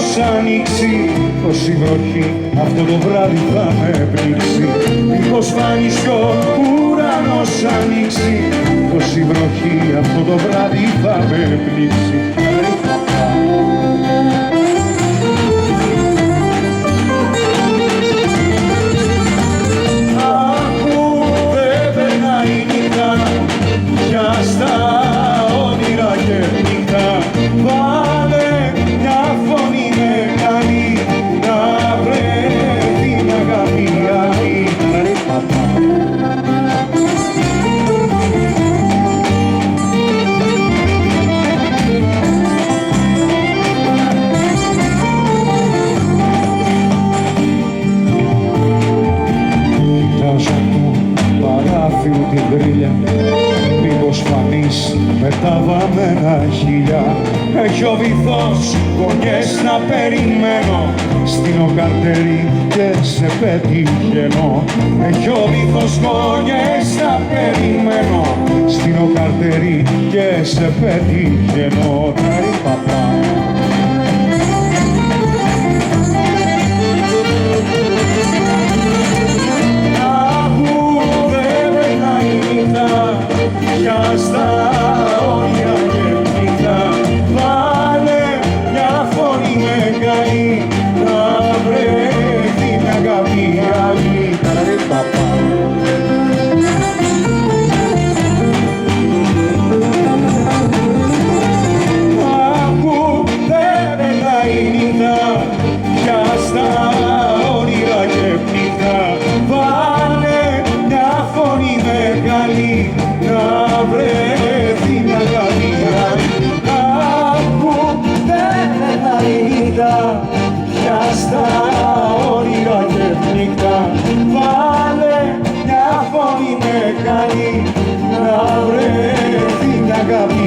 ουρανός ανοίξει, πως η βροχή αυτό το βράδυ θα με πνίξει. Μήπως φάνεις κι ο ουρανός ανοίξει, πως η βροχή αυτό το βράδυ θα με πνίξει. Την γκρίλια, μήπως φανείς με τα βαμμένα χείλια. Έχει ο βυθός γωνιές να περιμένω, στείνω καρτέρι και σε πετυχαίνω. Έχει ο βυθός γωνιές να περιμένω, στείνω καρτέρι και σε πετυχαίνω. Στα όνειρα και νύχτα βάλε μια φωνή μεγάλη, να βρεθεί μια αγάπη άλλη. Άκου δεν περνάει η νύχτα, πια στα όνειρα και νύχτα βάλε μια φωνή μεγάλη, να βρεθεί μια αγάπη άλλη. Άκου δεν περνάει η νύχτα, πια στα όνειρα και νύχτα βάλε μια φωνή μεγάλη, να βρεθεί μια αγάπη